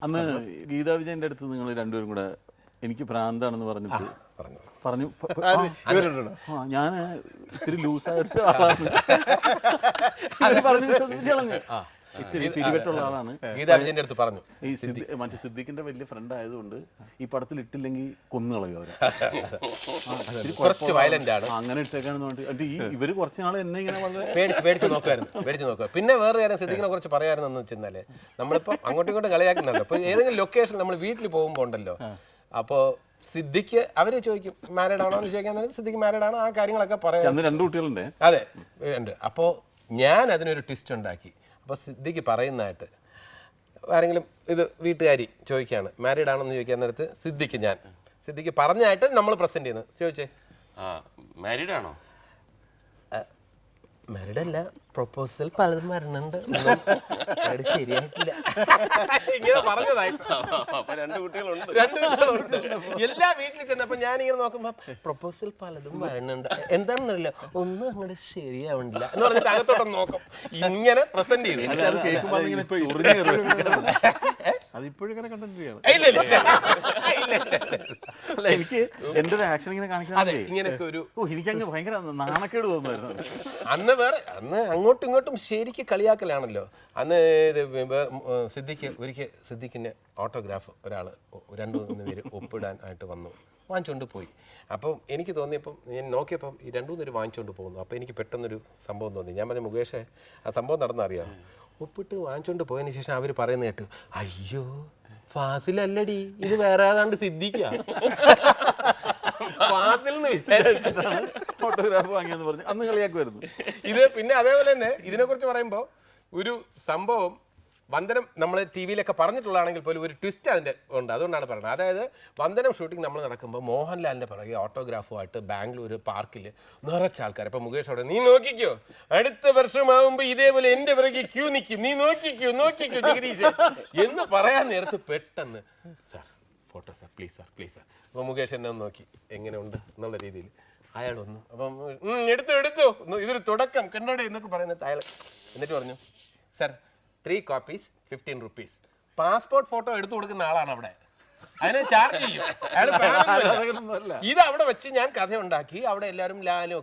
അന്ന് ഗീതാ വിജയന്റെ അടുത്ത് നിങ്ങൾ രണ്ടുപേരും കൂടെ എനിക്ക് ഭ്രാന്താണെന്ന് പറഞ്ഞിട്ട് പറഞ്ഞു ഞാൻ ഇത്തിരി ലൂസായ ആളാണ് പറഞ്ഞ് വിശ്വസിപ്പിച്ച് കളഞ്ഞു. ഇത്തിരി പിരിവെട്ടുള്ള ആളാണ്. ഗീതാ വിജയന്റെ അടുത്ത് പറഞ്ഞു ഈ മറ്റേ സിദ്ദിഖിന്റെ വലിയ ഫ്രണ്ട് ആയതുകൊണ്ട് ഈ പടത്തിൽ ഇട്ടില്ലെങ്കിൽ കൊന്നുകളയും അവരെ. കുറച്ച് വയലന്റ് ആണ് അങ്ങനെ ഇട്ടേക്കാണെന്ന് പറഞ്ഞിട്ട് ഈ ഇവര് കുറച്ച് നാൾ എന്നെ ഇങ്ങനെ വളരെ പേടിച്ച് നോക്കുക. പിന്നെ വേറെ കാര്യം സിദ്ദിഖിനെ കുറിച്ച് പറയാനെന്ന് വെച്ചാല് നമ്മളിപ്പോ അങ്ങോട്ടും ഇങ്ങോട്ടും കളിയാക്കുന്നുണ്ടല്ലോ. ഇപ്പൊ ഏതെങ്കിലും ലൊക്കേഷൻ നമ്മൾ വീട്ടിൽ പോകുമ്പോ ഉണ്ടല്ലോ, അപ്പോ സിദ്ദിഖ് അവര് ചോദിക്കും മാരീഡ് ആണോ എന്ന് ചോദിക്കാൻ, സിദ്ദിഖ് മാരീഡ് ആണ്, ആ കാര്യങ്ങളൊക്കെ പറയാം. 2 കുട്ടികളുണ്ട്. അതെ ഉണ്ട്. അപ്പോ ഞാൻ അതിനൊരു ട്വിസ്റ്റ് ഉണ്ടാക്കി. അപ്പോൾ സിദ്ദിഖ് പറയുന്നതായിട്ട് ആരെങ്കിലും ഇത് വീട്ടുകാരി ചോദിക്കുകയാണ് മാരീഡ് ആണെന്ന് ചോദിക്കാൻ നേരത്ത് സിദ്ദിഖ് പറഞ്ഞായിട്ട് നമ്മൾ പ്രസന്റ് ചെയ്യുന്നത്. ചോദിച്ചേ മാരീഡ് ആണോ? മാരീഡ് അല്ല, പ്രൊപ്പോസൽ പലതും വരണുണ്ട്, ശരിയായിട്ടില്ല ഇങ്ങനെ പറഞ്ഞതായിട്ട്. അപ്പൊ 2 കുട്ടികളുണ്ട്. എല്ലാ വീട്ടിൽ ചെന്നപ്പോ ഞാനിങ്ങനെ നോക്കുമ്പോ പ്രൊപ്പോസൽ പലതും വരണുണ്ട്, എന്താണെന്നറിയില്ല, ഒന്നും അങ്ങോട്ട് ശരിയാവണില്ല എന്ന് പറഞ്ഞിട്ട് അകത്തോട്ടൊന്ന് നോക്കും. ഇങ്ങനെ പ്രസന്റ് ചെയ്തു. എനിക്ക് എന്റെ ഒരു ആക്ഷൻ ഇങ്ങനെ കാണിക്കണം. ഇങ്ങനെയൊക്കെ ഒരു എനിക്കങ്ങ് ഭയങ്കര നാണക്കേട് തോന്നുമായിരുന്നു. അന്ന് അങ്ങോട്ടും ഇങ്ങോട്ടും ശരിക്ക് കളിയാക്കലാണല്ലോ. അന്ന് സിദ്ദിഖിന്റെ ഓട്ടോഗ്രാഫ് ഒരാൾ 2-3 പേര് ഒപ്പിടാൻ ആയിട്ട് വന്നു, വാങ്ങിച്ചുകൊണ്ട് പോയി. അപ്പം എനിക്ക് തോന്നിയപ്പം ഞാൻ നോക്കിയപ്പം ഈ 2-3 പേര് വാങ്ങിച്ചുകൊണ്ട് പോകുന്നു. അപ്പോൾ എനിക്ക് പെട്ടെന്നൊരു സംഭവം തോന്നി. ഞാൻ പറഞ്ഞു മുകേഷേ, ആ സംഭവം നടന്നറിയാം. ഒപ്പിട്ട് വാങ്ങിച്ചുകൊണ്ട് പോയതിന് ശേഷം അവർ പറയുന്ന കേട്ടു, അയ്യോ ഫാസിലല്ലടി, ഇത് വേറെ ഏതാണ്ട് സിദ്ദിഖാ, ഫാസിൽ എന്ന് വിചാരിച്ചിട്ടാണ് ഫോട്ടോഗ്രാഫ് വാങ്ങിയെന്ന് പറഞ്ഞു അന്ന് കളിയാക്കുമായിരുന്നു. ഇത് പിന്നെ അതേപോലെ തന്നെ ഇതിനെക്കുറിച്ച് പറയുമ്പോൾ ഒരു സംഭവം വന്ദനം നമ്മൾ ടി വിയിലൊക്കെ പറഞ്ഞിട്ടുള്ളതാണെങ്കിൽ പോലും ഒരു ട്വിസ്റ്റ് അതിൻ്റെ ഉണ്ട്. അതുകൊണ്ടാണ് പറയുന്നത്. അതായത് വന്ദനം ഷൂട്ടിംഗ് നമ്മൾ നടക്കുമ്പോൾ മോഹൻലാലിൻ്റെ പിറകെ ഓട്ടോഗ്രാഫുമായിട്ട് ബാംഗ്ലൂർ പാർക്കിൽ നിറച്ച ആൾക്കാർ. അപ്പോൾ മുകേഷ് അവിടെ, നീ നോക്കിക്കോ, അടുത്ത വർഷമാകുമ്പോൾ ഇതേപോലെ എൻ്റെ പിറകെ ക്യൂ നിൽക്കും, നീ നോക്കിക്കോ ജഗദീഷ് എന്ന് പറയാൻ നേരത്ത് പെട്ടെന്ന് sir photo sir, please sir. അപ്പോൾ മുകേഷ് എന്നെ ഒന്ന് നോക്കി എങ്ങനെ ഉണ്ട് എന്നുള്ള രീതിയിൽ അയാൾ വന്നു. അപ്പം എടുത്തു ഇതൊരു തുടക്കം കണ്ടോടെ എന്നൊക്കെ പറയുന്നത് അയാൾ. എന്നിട്ട് പറഞ്ഞു, sir 3 copies 15 rupees. Passport photo എടുത്തു കൊടുക്കുന്ന ആളാണ് അവിടെ, അതിനെ ചാർജ് ചെയ്യും അയാൾ. ഇത് അവിടെ വെച്ച് ഞാൻ കഥ ഉണ്ടാക്കി. അവിടെ എല്ലാവരും ലാലും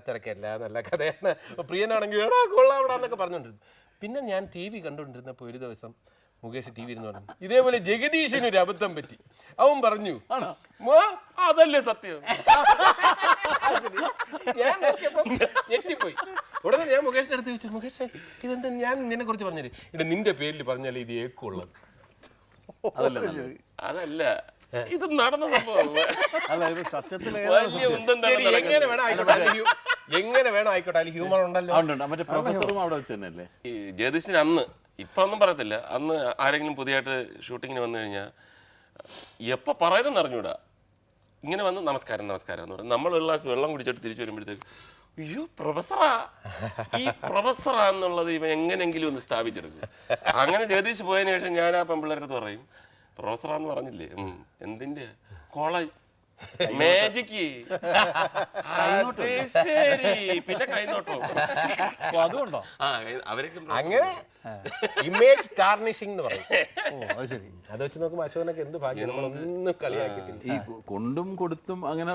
തിരക്കല്ല, നല്ല കഥയാണ്, പ്രിയനാണെങ്കിൽ കൊള്ളാം അവിടെ എന്നൊക്കെ പറഞ്ഞുകൊണ്ടിരുന്നു. പിന്നെ ഞാൻ TV കണ്ടുകൊണ്ടിരുന്നപ്പോൾ ഒരു ദിവസം മുകേഷ് TV ഇരുന്ന് പറഞ്ഞു, ഇതേപോലെ ജഗദീഷിന് ഒരു അബദ്ധം പറ്റി. അവൻ പറഞ്ഞു, അതല്ലേ സത്യം. ഞാൻ ഞെട്ടിപ്പോയി. ഉടനെ ഞാൻ മുകേഷിന്റെ അടുത്ത് ചോദിച്ചു, മുകേഷേ ഇതെന്താ ഞാൻ നിന്നെ കുറിച്ച് പറഞ്ഞത്? ഇട നിന്റെ പേരിൽ പറഞ്ഞാൽ ഇത് ഏക്കുള്ളത്. അതല്ല, ഇത് നടന്ന സംഭവം. എങ്ങനെ വേണം ആയിക്കോട്ടെ, അതിൽ ഹ്യൂമർ ഉണ്ടല്ലോ. മറ്റേ പ്രൊഫസറും അവിടെ വെച്ച് തന്നെയല്ലേ ജഗദീഷിന് അന്ന്, ഇപ്പൊ ഒന്നും പറയത്തില്ല, അന്ന് ആരെങ്കിലും പുതിയതായിട്ട് ഷൂട്ടിങ്ങിന് വന്നു കഴിഞ്ഞാൽ എപ്പോൾ പറയുന്നതെന്ന് അറിഞ്ഞൂടാ. ഇങ്ങനെ വന്ന് നമസ്കാരം എന്ന് പറയും. നമ്മൾ ഒരു ഗ്ലാസ് വെള്ളം കുടിച്ചിട്ട് തിരിച്ചു വരുമ്പോഴത്തേക്ക്, അയ്യോ പ്രൊഫസറാ, ഈ പ്രൊഫസറാ എന്നുള്ളത് ഇവ എങ്ങനെയെങ്കിലും ഒന്ന് സ്ഥാപിച്ചെടുക്കും. അങ്ങനെ ജഗദീഷ് പോയതിനു ശേഷം ഞാൻ ആ പെമ്പിള്ളേരുടെ പറയും, പ്രൊഫസറാന്ന് പറഞ്ഞില്ലേ, എന്തിന്റെ കോളേജ് മാജിക്ക്, ശരി, പിന്നെ കൈനോട്ടോ. അതുകൊണ്ടോ അവരൊക്കെ അങ്ങനെ ഇമേജ് ടാർണിഷിംഗ് എന്ന് പറയും. അത് വെച്ച് നോക്കുമ്പോൾ അശോകനൊക്കെ എന്ത് ഭാഗ്യം, നമ്മളൊന്നും കളിയാക്കിയിട്ടില്ല. ഈ കൊണ്ടും കൊടുത്തും അങ്ങനെ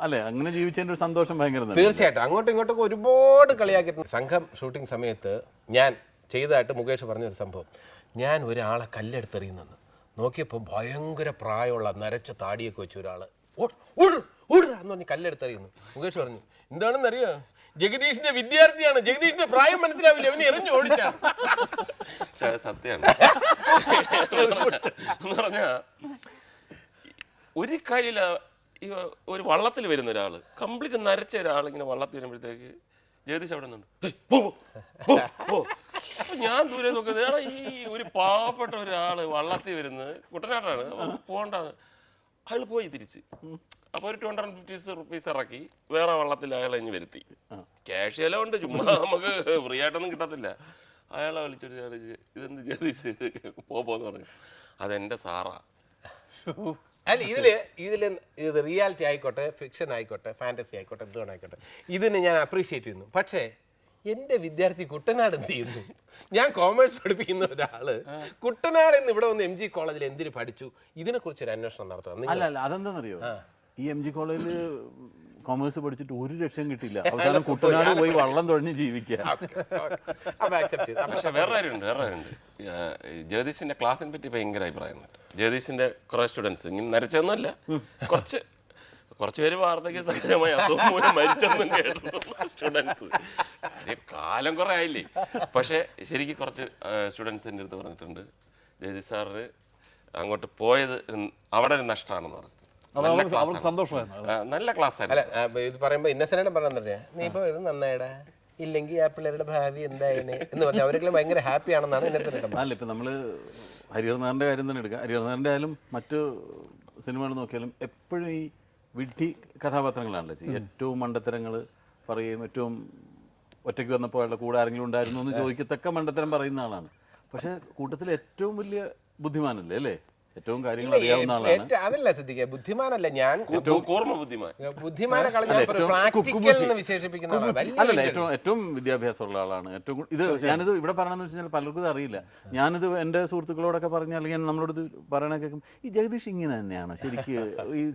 അല്ലെ, അങ്ങനെ ജീവിച്ചതിന്റെ ഒരു സന്തോഷം ഭയങ്കര. തീർച്ചയായിട്ടും അങ്ങോട്ടും ഇങ്ങോട്ടൊക്കെ ഒരുപാട് കളിയാക്കിയിട്ടുണ്ട്. സംഘം ഷൂട്ടിംഗ് സമയത്ത് ഞാൻ ചെയ്തതായിട്ട് മുകേഷ് പറഞ്ഞൊരു സംഭവം, ഞാൻ ഒരാളെ കല്ലെടുത്തെറിയുന്നെന്ന് നോക്കിയപ്പോൾ ഭയങ്കര പ്രായമുള്ള നരച്ച താടിയൊക്കെ വെച്ച ഒരാള് എന്ന് പറഞ്ഞ് കല്ലെടുത്തെറിയുന്നു. മുകേഷ് പറഞ്ഞു, എന്താണെന്നറിയോ, ജഗദീഷിന്റെ വിദ്യാർത്ഥിയാണ്, ജഗദീഷിന്റെ പ്രായം മനസ്സിലാവില്ല, അവന് എറിഞ്ഞു ഓടിച്ചാണ്. സത്യമാണ് എന്ന് പറഞ്ഞാ ഒരു കാര്യമില്ല. ഈ ഒരു വള്ളത്തിൽ വരുന്ന ഒരാള്, കംപ്ലീറ്റ് നരച്ച ഒരാൾ ഇങ്ങനെ വള്ളത്തിൽ വരുമ്പോഴത്തേക്ക് ജഗദീഷ് അവിടെ നിന്നുണ്ട്. അപ്പൊ ഞാൻ ദൂരെ നോക്കുന്നത്, ഈ ഒരു പാവപ്പെട്ട ഒരാള് വള്ളത്തിൽ വരുന്നത്, കുട്ടനാട്ടാണ്, പോകണ്ടാന്ന്. അയാൾ പോയി തിരിച്ച്. അപ്പോൾ ഒരു 250 rupees ഇറക്കി വേറെ വള്ളത്തിൽ അയാളെ ഇനി വരുത്തി. ക്യാഷ് എല്ലാം ഉണ്ട്, ചുമ്മാ നമുക്ക് ഫ്രീ ആയിട്ടൊന്നും കിട്ടത്തില്ല. അയാളെ വിളിച്ചിട്ട് ഞാൻ, ഇതെന്ത് ജഗദീഷ് പോന്ന് പറഞ്ഞു, അതെൻ്റെ സാറാ. അല്ല ഇത് റിയാലിറ്റി ആയിക്കോട്ടെ, ഫിക്ഷൻ ആയിക്കോട്ടെ, ഫാൻറ്റസി ആയിക്കോട്ടെ, എന്തുകൊണ്ട് ആയിക്കോട്ടെ, ഇതിനെ ഞാൻ അപ്രീഷിയേറ്റ് ചെയ്യുന്നു. പക്ഷേ എൻ്റെ വിദ്യാർത്ഥി കുട്ടനാട് എന്ത് ചെയ്യുന്നു? ഞാൻ കോമേഴ്സ് പഠിപ്പിക്കുന്ന ഒരാള് കുട്ടനാട് എന്ന് ഇവിടെ വന്ന് MG കോളേജിൽ എന്തിനു പഠിച്ചു, ഇതിനെക്കുറിച്ച് ഒരു അന്വേഷണം നടത്തുക. അല്ല അതെന്താണെന്നറിയോ, ഈ MG കോളേജിൽ കോമേഴ്സ് പഠിച്ചിട്ട് ഒരു രക്ഷയും കിട്ടില്ല. അവസാനം കുട്ടനാട് പോയി വള്ളം തുഴഞ്ഞ് ജീവിക്കുക. പക്ഷെ വേറെ കാര്യമുണ്ട്. ജഗദീഷിന്റെ ക്ലാസ്സിനെ പറ്റി ഭയങ്കര അഭിപ്രായമുണ്ട്. ജഗദീഷിന്റെ കുറെ സ്റ്റുഡൻസ് ഇങ്ങനെ നരച്ചൊന്നുമല്ല, കുറച്ച് പേര് വാർദ്ധക്യ സഹജമായി അസുഖം മൂലം മരിച്ചെന്നും കേട്ടു സ്റ്റുഡൻസ്. കാലം കുറെ ആയില്ലേ. പക്ഷെ ശരിക്കും കുറച്ച് സ്റ്റുഡൻസ് എൻ്റെ അടുത്ത് പറഞ്ഞിട്ടുണ്ട്, ജഗദീഷ് സാറിന് അങ്ങോട്ട് പോയത് അവിടെ ഒരു നഷ്ടമാണെന്ന് പറഞ്ഞു. നല്ല ക്ലാസ് അല്ല, ഇത് പറയുമ്പോ ഇന്നസെന്റ് പറഞ്ഞാ നീ ഇപ്പൊ ഇത് നന്നായിടാ, ഇല്ലെങ്കിൽ ആ പിള്ളേരുടെ ഭാവി എന്തായാലും എന്ന് പറഞ്ഞാൽ അവരെല്ലാം ഭയങ്കര ഹാപ്പി ആണെന്നാണ് ഇന്നസെന്റ്. അല്ല ഇപ്പം നമ്മൾ ഹരിഹർനാഥൻ്റെ കാര്യം തന്നെ എടുക്കുക. ഹരിഹർനാഥൻ്റെ ആയാലും മറ്റു സിനിമകൾ നോക്കിയാലും എപ്പോഴും ഈ വിഡ്ഢി കഥാപാത്രങ്ങളാണല്ലോ ചെയ്യുക. ഏറ്റവും മണ്ടത്തരങ്ങൾ പറയുകയും ഏറ്റവും ഒറ്റയ്ക്ക് വന്നപ്പോൾ അയാളുടെ കൂടെ ആരെങ്കിലും ഉണ്ടായിരുന്നു എന്ന് ചോദിക്കത്തക്ക മണ്ടത്തരം പറയുന്ന ആളാണ്. പക്ഷേ കൂട്ടത്തിൽ ഏറ്റവും വലിയ ബുദ്ധിമാനല്ലേ അല്ലേ, ഏറ്റവും കാര്യങ്ങൾ അറിയാവുന്ന ആളാണ്. അതല്ല ശ്രദ്ധിക്കുക, ബുദ്ധിമാനല്ല ഞാൻ, ബുദ്ധിമാനെ വിശേഷിപ്പിക്കുന്ന അല്ലല്ല, ഏറ്റവും വിദ്യാഭ്യാസമുള്ള ആളാണ്. ഏറ്റവും ഇത് ഞാനിത് ഇവിടെ പറയണമെന്ന് വെച്ച് കഴിഞ്ഞാൽ പലർക്കും ഇത് അറിയില്ല. ഞാനിത് എൻ്റെ സുഹൃത്തുക്കളോടൊക്കെ പറഞ്ഞാൽ അല്ലെങ്കിൽ നമ്മളോട് ഇത് പറയണ കേൾക്കും, ഈ ജഗദീഷ് ഇങ്ങനെ തന്നെയാണ് ശരിക്ക്.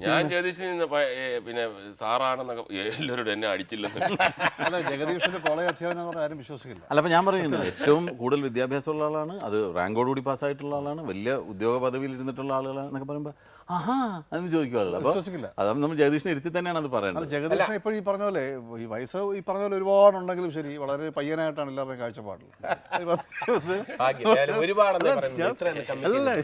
ഞാൻ ജഗദീഷിന് പിന്നെ സാറാണെന്നൊക്കെ എല്ലാവരോടും എന്നെ അടിച്ചില്ലെന്ന്. ജഗദീഷിന്റെ കോളേജ് അധ്യാപനം ആരും വിശ്വസിക്കില്ല. അല്ല, അപ്പം ഞാൻ പറയുന്നത് ഏറ്റവും കൂടുതൽ വിദ്യാഭ്യാസമുള്ള ആളാണ്, അത് റാങ്കോടുകൂടി പാസ്സായിട്ടുള്ള ആളാണ്, വലിയ ഉദ്യോഗ പദവിയിൽ ഇരുന്നിട്ടുള്ള ആളുകളാണെന്നൊക്കെ പറയുമ്പോൾ ആഹാ അതെന്ന് ചോദിക്കുമല്ലോ. അപ്പോൾ അത് നമ്മൾ ജഗദീഷിനെ ഇരുത്തി തന്നെയാണ് അത് പറയുന്നത്. ജഗദീഷിനെ ഇപ്പോഴും ഈ പറഞ്ഞ പോലെ ഈ വയസ്സ് ഈ പറഞ്ഞ പോലെ ഒരുപാടുണ്ടെങ്കിലും ശരി, വളരെ പയ്യനായിട്ടാണ് എല്ലാവരുടെയും കാഴ്ചപ്പാടില്ല.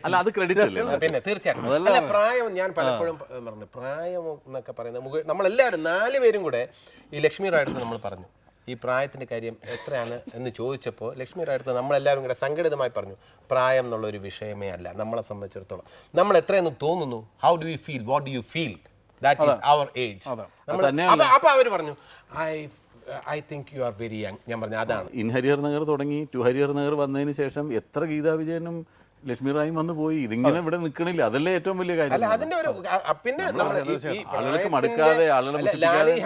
അല്ല അത് ക്രെഡിറ്റ് അല്ലേ. പിന്നെ തീർച്ചയായിട്ടും പ്രായം, ഞാൻ പലപ്പോഴും പറഞ്ഞു പ്രായം എന്നൊക്കെ പറയുന്നത് നമ്മളെല്ലാവരും 4 പേരും കൂടെ ഈ ലക്ഷ്മി റായടുത്ത് നമ്മൾ പറഞ്ഞു ഈ പ്രായത്തിൻ്റെ കാര്യം എത്രയാണ് എന്ന് ചോദിച്ചപ്പോൾ ലക്ഷ്മി റായടുത്ത് നമ്മളെല്ലാവരും കൂടെ സംഘടിതമായി പറഞ്ഞു പ്രായം എന്നുള്ളൊരു വിഷയമേ അല്ല. നമ്മളെ സംബന്ധിച്ചിടത്തോളം നമ്മൾ എത്രയെന്ന് തോന്നുന്നു, how do you feel, what do you feel, that is our age. അപ്പോൾ അവർ പറഞ്ഞു I think you are very young. ഞാൻ പറഞ്ഞു അതാണ്. ഇൻ ഹരിഹർ നഗർ തുടങ്ങി ടു ഹരിഹർ നഗർ വന്നതിന് ശേഷം എത്ര ഗീതാ വിജയനും ലക്ഷ്മി റായും വന്നു പോയി, ഇതിങ്ങനെ ഇവിടെ നിൽക്കണില്ല. അതല്ലേ ഏറ്റവും വലിയ കാര്യം. അതിന്റെ ഒരു പിന്നെ ആളുകൾക്ക് മടുക്കാതെ ആളുകളെ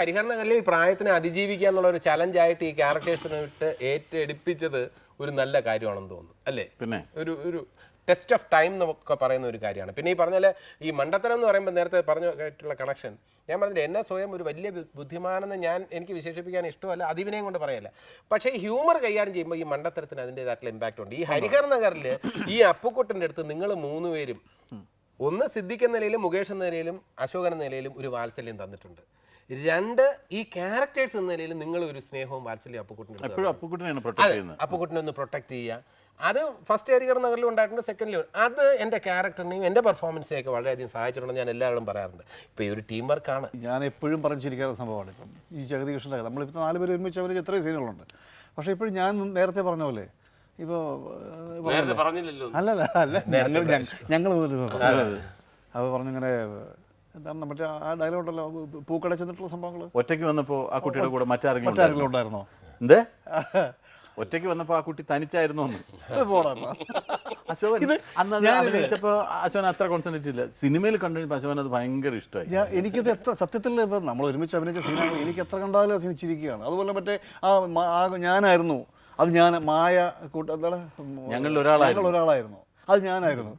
ഹരിഹർ നഗറിൽ ഈ പ്രായത്തിനെ അതിജീവിക്കുക എന്നുള്ള ഒരു ചലഞ്ചായിട്ട് ഈ ക്യാരക്ടേഴ്സിനെ വിട്ട് ഏറ്റെടുപ്പിച്ചത് ഒരു നല്ല കാര്യമാണെന്ന് തോന്നുന്നു അല്ലേ. പിന്നെ ഒരു ടെസ്റ്റ് ഓഫ് ടൈം എന്നൊക്കെ പറയുന്ന ഒരു കാര്യമാണ്. പിന്നെ ഈ പറഞ്ഞാൽ ഈ മണ്ടത്തരം എന്ന് പറയുമ്പോൾ നേരത്തെ പറഞ്ഞിട്ടുള്ള കണക്ഷൻ ഞാൻ പറഞ്ഞില്ല, എന്നെ സ്വയം ഒരു വലിയ ബുദ്ധിമാനെന്ന് എനിക്ക് വിശേഷിപ്പിക്കാൻ ഇഷ്ടമല്ല, അതിവിനെയും കൊണ്ട് പറയല്ല. പക്ഷേ ഈ ഹ്യൂമർ കൈകാര്യം ചെയ്യുമ്പോൾ ഈ മണ്ടത്തരത്തിന് അതിൻ്റെതായിട്ടുള്ള ഇമ്പാക്റ്റ് ഉണ്ട്. ഈ ഹരിഹർ നഗറിൽ ഈ അപ്പുക്കുട്ടൻ്റെ അടുത്ത് നിങ്ങൾ 3 പേരും ഒന്ന് സിദ്ദിഖ് എന്ന നിലയിലും മുകേഷ് എന്ന നിലയിലും അശോകൻ എന്ന നിലയിലും ഒരു വാത്സല്യം തന്നിട്ടുണ്ട്. 2 ഈ ക്യാരക്ടേഴ്സ് എന്ന നിലയിൽ നിങ്ങൾ ഒരു സ്നേഹവും വാത്സല്യം അപ്പുക്കുട്ടനെ ഒന്ന് പ്രൊട്ടക്ട് ചെയ്യുക. അത് ഫസ്റ്റ് ഹരിഹർ നഗറിലും ഉണ്ടായിട്ടുണ്ട്, സെക്കൻഡിലും. അത് എൻ്റെ ക്യാരക്ടറിനെയും എൻ്റെ പെർഫോമൻസിനെയൊക്കെ വളരെയധികം സഹായിച്ചിട്ടുണ്ടെന്ന് ഞാൻ എല്ലാവരും പറയാറുണ്ട്. ഇപ്പോൾ ഈ ഒരു ടീം വർക്കാണ്. ഞാൻ എപ്പോഴും പറഞ്ഞിരിക്കാറുള്ള സംഭവമാണ്. ഇപ്പം ഈ ജഗദീഷിൻ്റെ നമ്മളിപ്പോൾ 4 പേര് ഒരുമിച്ച് അവർ എത്രയും സീനുകളുണ്ട്. പക്ഷേ ഇപ്പോഴും ഞാൻ നേരത്തെ പറഞ്ഞ പോലെ ഇപ്പോൾ ഞങ്ങൾ അപ്പോൾ പറഞ്ഞിങ്ങനെ എന്താണ് മറ്റേ ആ ഡയലോഗ് ഉണ്ടല്ലോ, പൂക്കട ചെന്നിട്ടുള്ള സംഭവങ്ങൾ. ഒറ്റയ്ക്ക് വന്നപ്പോൾ ആ കുട്ടിയുടെ കൂടെ മറ്റാരെങ്കിലും ഉണ്ടായിരുന്നോ? എന്തേ ഒറ്റയ്ക്ക് വന്നപ്പോൾ ആ കുട്ടി തനിച്ചായിരുന്നു എന്ന് അശോകൻ അന്ന് അഭിനയിച്ചപ്പോൾ അശോകൻ അത്ര കോൺസെൻട്രേറ്റ് ഇല്ല. സിനിമയിൽ കണ്ടുകഴിഞ്ഞപ്പോൾ അശോകൻ അത് ഭയങ്കര ഇഷ്ടമായി. എനിക്കത് എത്ര സത്യത്തിൽ ഇപ്പം നമ്മൾ ഒരുമിച്ച് അഭിനയിച്ച സിനിമ എനിക്ക് എത്ര കണ്ടാലും ചിരിക്കുകയാണ്. അതുപോലെ മറ്റേ ഞാനായിരുന്നു അത്, ഞാൻ മായ എന്താണ് ഞങ്ങളിൽ ഒരാളായിരുന്നു അത് ഞാനായിരുന്നു.